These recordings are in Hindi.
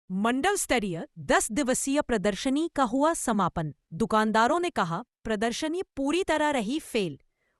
मंडल स्तरीय 10 दिवसीय प्रदर्शनी का हुआ समापन। दुकानदारों ने कहा, प्रदर्शनी पूरी तरह रही फेल।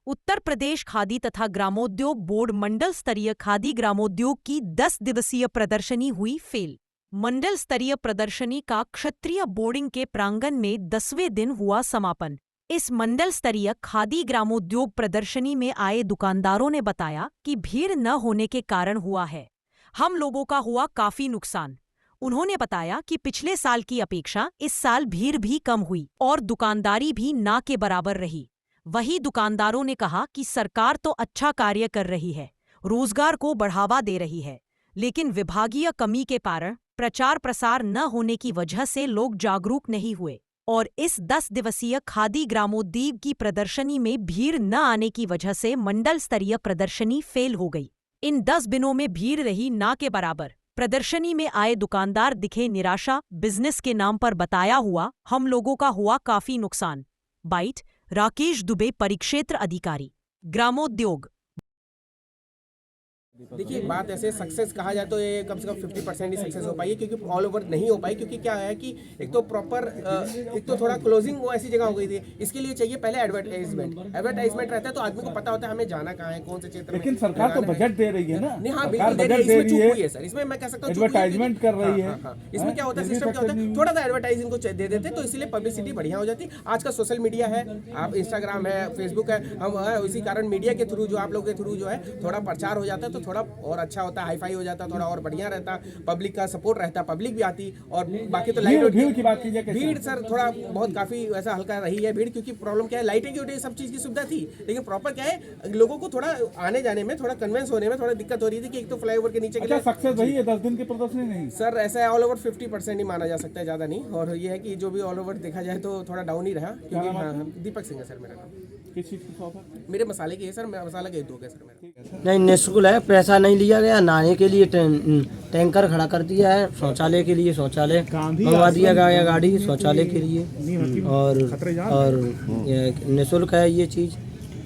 उत्तर प्रदेश खादी तथा ग्रामोद्योग बोर्ड मंडल स्तरीय खादी ग्रामोद्योग की 10 दिवसीय प्रदर्शनी हुई फेल। मंडल स्तरीय प्रदर्शनी का क्षत्रिय बोर्डिंग के प्रांगण में 10वें दिन हुआ समापन। इस मंडल स्तरीय खादी ग्रामोद्योग प्रदर्शनी में आए दुकानदारों ने बताया कि भीड़ न होने के कारण हुआ है। हम लोगों का हुआ काफी नुकसान। उन्होंने बताया कि पिछले साल की अपेक्षा इस साल भीड़ भी कम हुई और दुकानदारी भी ना के बराबर रही। वहीं दुकानदारों ने कहा कि सरकार तो अच्छा कार्य कर रही है, रोजगार को बढ़ावा दे रही है, लेकिन विभागीय कमी के कारण प्रचार प्रसार न होने की वजह से लोग जागरूक नहीं हुए और इस 10 दिवसीय खादी ग्रामोद्योग की प्रदर्शनी में भीड़ न आने की वजह से मंडल स्तरीय प्रदर्शनी फेल हो गई। इन 10 दिनों में भीड़ रही ना के बराबर। प्रदर्शनी में आए दुकानदार दिखे निराशा, बिजनेस के नाम पर बताया हुआ हम लोगों का हुआ काफी नुकसान। बाइट राकेश दुबे, परिक्षेत्र अधिकारी, ग्रामोद्योग। देखिए, बात ऐसे सक्सेस कहा जाए तो ये कम से कम 50% ही सक्सेस हो पाई है, क्योंकि ऑल ओवर नहीं हो पाई। क्योंकि क्या है कि एक तो प्रॉपर एक तो थोड़ा क्लोजिंग वो ऐसी जगह हो गई थी। इसके लिए चाहिए पहले एडवर्टाइजमेंट रहता है तो आदमी को पता होता है हमें जाना कहाँ है, कौन से क्षेत्र में। लेकिन सरकार तो बजट दे रही है ना। नहीं, हाँ बिल्कुल दे रही है। इसमें चूक हुई है सर, इसमें मैं कह सकता हूँ एडवर्टाइजमेंट कर रही है। इसमें क्या होता है, सिस्टम क्या होता है, थोड़ा सा एडवर्टाइजिंग को दे देते तो इसलिए पब्लिसिटी बढ़िया हो जाती। आज का सोशल मीडिया है, आप इंस्टाग्राम है, फेसबुक है, हम इसी कारण मीडिया के थ्रू जो आप लोग के थ्रू जो है थोड़ा प्रचार हो जाता है तो थोड़ा और अच्छा होता है, हाईफाई हो जाता, थोड़ा और बढ़िया रहता, पब्लिक का सपोर्ट रहता, पब्लिक भी आती। और बाकी तो लाइट भीड़ की बात कीजिए। भीड़ सर थोड़ा बहुत काफी वैसा हल्का रही है भीड़, क्योंकि प्रॉब्लम क्या है, लाइटिंग की वजह सब चीज की सुविधा थी, लेकिन प्रॉपर क्या है लोगों को थोड़ा आने जाने में, थोड़ा कन्वेंस होने में थोड़ा दिक्कत हो रही थी कि एक तो फ्लाईओवर के नीचे के लिए सक्सेस रही है 10 दिन की प्रदर्शनी। नहीं सर, ऐसा है ऑल ओवर 50% ही माना जा सकता है, ज्यादा नहीं। और ये है कि जो भी ऑल ओवर देखा जाए तो थोड़ा डाउन ही रहा, क्योंकि हाँ, दीपक सिंह है सर मेरा नाम। किस चीज की शॉप है? मेरे मसाले की है सर, मैं मसाला के उद्योग है सर मेरा। नहीं, निःशुल्क है, पैसा नहीं लिया गया। नहाने के लिए टैंकर खड़ा कर दिया है, शौचालय के लिए शौचालय मंगवा दिया गया, गाड़ी शौचालय के लिए, और निःशुल्क है ये चीज़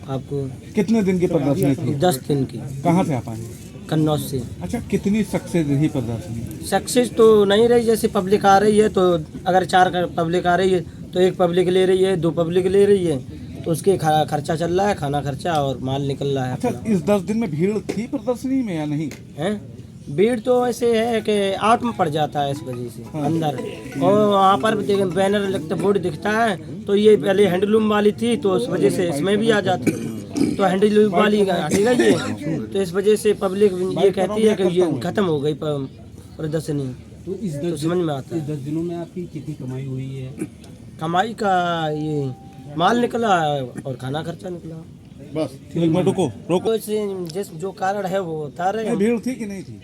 आपको। कितने दिन की प्रदर्शनी थी? 10 दिन की। कहाँ से आप आए? कन्नौज से। अच्छा, कितनी सक्सेस रही प्रदर्शनी? सक्सेस तो नहीं रही, जैसे पब्लिक आ रही है तो अगर 4 पब्लिक आ रही है तो 1 पब्लिक ले रही है, 2 पब्लिक ले रही है, तो उसके खर्चा चल रहा है, खाना खर्चा और माल निकल रहा है। अच्छा, इस 10 दिन में भीड़ थी प्रदर्शनी में या नहीं? है भीड़ तो ऐसे है कि आउट में पड़ जाता है इस वजह से अंदर। और वहाँ पर बैनर लगता, बोर्ड दिखता है, तो ये पहले हैंडलूम वाली थी तो उस वजह से इसमें भी आ जाती, तो हैंडलूम वाली हटेगा ये, तो इस वजह से पब्लिक ये कहती है कि ये खत्म हो गई प्रदर्शनी। तो समझ में आता है। 10 दिनों में आपकी कितनी कमाई हुई है? कमाई का ये माल निकला और खाना खर्चा निकला। बस एक मिनट रोको। तो जिस जो कारण है वो बता रहे हैं। भीड़ थी कि नहीं थी?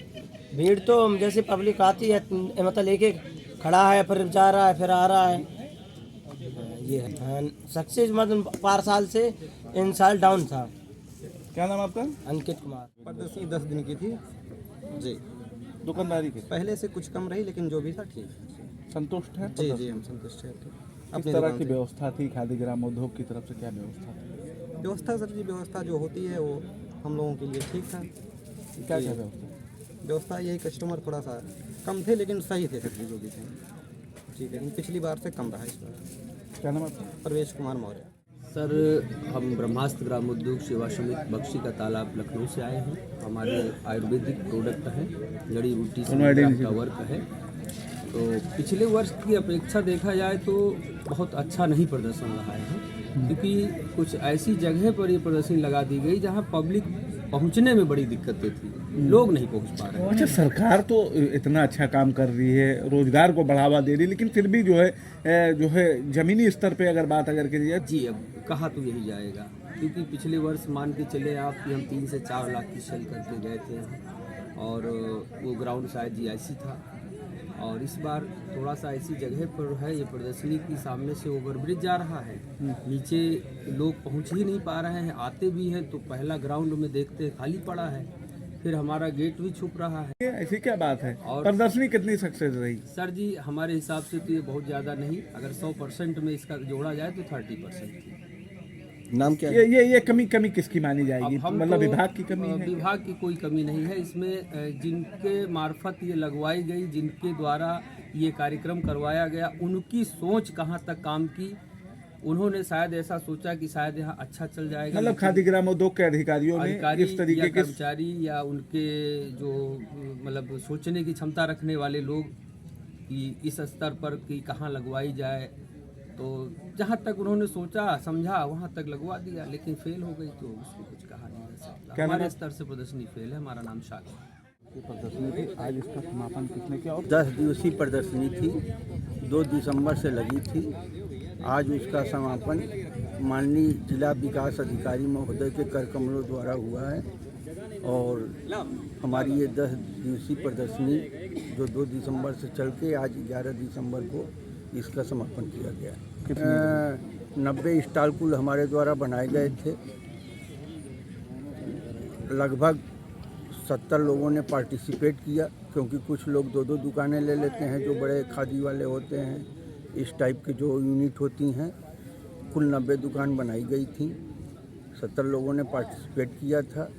भीड़ तो जैसे पब्लिक आती है, मतलब एक खड़ा है, फिर जा रहा है, फिर आ रहा है, ये है सक्सेस। मतलब 5 साल से इन साल डाउन था। क्या नाम आपका? अंकित कुमार। प्रदर्शनी 10 दिन की थी जी। दुकानदारी के पहले से कुछ कम रही, लेकिन जो भी था ठीक। संतुष्ट है? जी जी, हम संतुष्ट हैं। किस तरह की व्यवस्था थी? खादी ग्रामोद्योग की तरफ से क्या व्यवस्था थी? व्यवस्था सर जी, व्यवस्था जो होती है वो हम लोगों के लिए ठीक था। क्या क्या व्यवस्था? व्यवस्था यही, कस्टमर थोड़ा सा कम थे लेकिन सही थे सर जी, जो भी थे जी, लेकिन पिछली बार से कम रहा इस बार। क्या नाम आपका? प्रवेश कुमार मौर्य। सर, हम ब्रह्मास्त्र ग्रामोद्योग सेवा समिति बख्शी का तालाब लखनऊ से आए हैं। हमारे आयुर्वेदिक प्रोडक्ट हैं, जड़ी बूटी से का वर्क है। तो पिछले वर्ष की अपेक्षा देखा जाए तो बहुत अच्छा नहीं प्रदर्शन रहा है, क्योंकि कुछ ऐसी जगह पर ये प्रदर्शनी लगा दी गई जहां पब्लिक पहुंचने में बड़ी दिक्कतें थी, लोग नहीं पहुंच पा रहे हैं। अच्छा, सरकार तो इतना अच्छा काम कर रही है, रोजगार को बढ़ावा दे रही है, लेकिन फिर भी जो है जमीनी स्तर पे अगर बात की जाए जी, अब कहा तो यही जाएगा, क्योंकि पिछले वर्ष मान के चले आप कि हम 3 से 4 लाख की सेल करके गए थे, और वो ग्राउंड शायद GIC था। और इस बार थोड़ा सा ऐसी जगह पर है ये प्रदर्शनी की, सामने से ओवरब्रिज जा रहा है, नीचे लोग पहुंच ही नहीं पा रहे हैं, आते भी हैं तो पहला ग्राउंड में देखते हैं खाली पड़ा है, फिर हमारा गेट भी छुप रहा है। ऐसी क्या बात है? और प्रदर्शनी कितनी सक्सेस रही? सर जी, हमारे हिसाब से तो ये बहुत ज़्यादा नहीं, अगर 100% में इसका जोड़ा जाए तो 30% थी। नाम क्या है? ये कमी किसकी मानी जाएगी? अब हम मतलब तो, विभाग की कमी है? विभाग की कोई कमी नहीं है इसमें। जिनके मार्फत ये लगवाई गई, जिनके द्वारा ये कार्यक्रम करवाया गया, उनकी सोच कहाँ तक काम की। उन्होंने शायद ऐसा सोचा कि शायद यहाँ अच्छा चल जाएगा, मतलब लेकिन खादी ग्रामोद्योग के अधिकारियों ने अधिकारी इस तरीके या के कर्मचारी या उनके जो मतलब सोचने की क्षमता रखने वाले लोग कि इस स्तर पर कि कहाँ लगवाई जाए, तो जहाँ तक उन्होंने सोचा समझा वहाँ तक लगवा दिया, लेकिन फेल हो गई तो उसको कुछ कहा नहीं जा सकता। हमारे स्तर से प्रदर्शनी फेल है। हमारा नाम शाकिर है। प्रदर्शनी थी, आज इसका समापन किसने किया? और 10 दिवसीय प्रदर्शनी थी, 2 दिसंबर से लगी थी। आज उसका समापन माननीय जिला विकास अधिकारी महोदय के कर कमलों द्वारा हुआ है और हमारी ये 10 दिवसीय प्रदर्शनी जो 2 दिसंबर से चल के आज 11 दिसंबर को इसका समापन किया गया। 90 स्टॉल कुल हमारे द्वारा बनाए गए थे। लगभग 70 लोगों ने पार्टिसिपेट किया, क्योंकि कुछ लोग 2-2 दुकानें ले लेते हैं जो बड़े खादी वाले होते हैं। इस टाइप के जो यूनिट होती हैं, कुल 90 दुकान बनाई गई थी। 70 लोगों ने पार्टिसिपेट किया था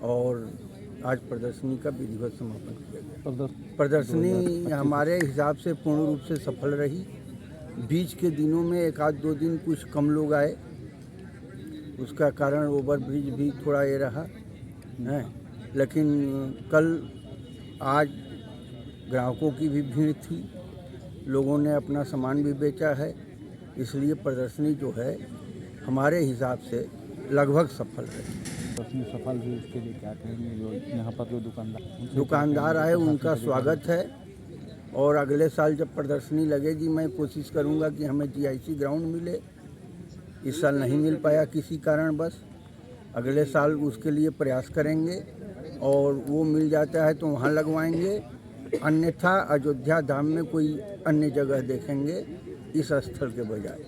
और आज प्रदर्शनी का विधिवत समापन किया गया। प्रदर्शनी हमारे हिसाब से पूर्ण रूप से सफल रही। बीच के दिनों में 1-2 दिन कुछ कम लोग आए, उसका कारण ओवरब्रिज भी थोड़ा ये रहा है, लेकिन कल आज ग्राहकों की भी भीड़ थी, लोगों ने अपना सामान भी बेचा है, इसलिए प्रदर्शनी जो है हमारे हिसाब से लगभग सफल रही। प्रदर्शनी सफल हुई, उसके लिए क्या कहेंगे? जो यहाँ पर जो दुकानदार आए उनका स्वागत है और अगले साल जब प्रदर्शनी लगेगी मैं कोशिश करूँगा कि हमें GIC ग्राउंड मिले। इस साल नहीं मिल पाया किसी कारणवश, अगले साल उसके लिए प्रयास करेंगे और वो मिल जाता है तो वहाँ लगवाएंगे, अन्यथा अयोध्या धाम में कोई अन्य जगह देखेंगे इस स्थल के बजाय,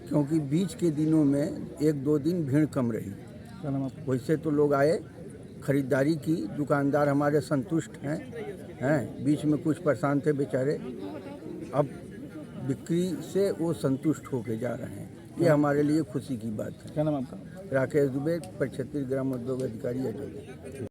क्योंकि बीच के दिनों में 1-2 दिन भीड़ कम रही। वैसे तो लोग आए, खरीदारी की, दुकानदार हमारे संतुष्ट हैं। बीच में कुछ परेशान थे बेचारे, अब बिक्री से वो संतुष्ट होके जा रहे हैं। ये हमारे लिए खुशी की बात है। क्या नाम आपका? राकेश दुबे, क्षेत्रीय ग्रामोद्योग अधिकारी अयोध्या।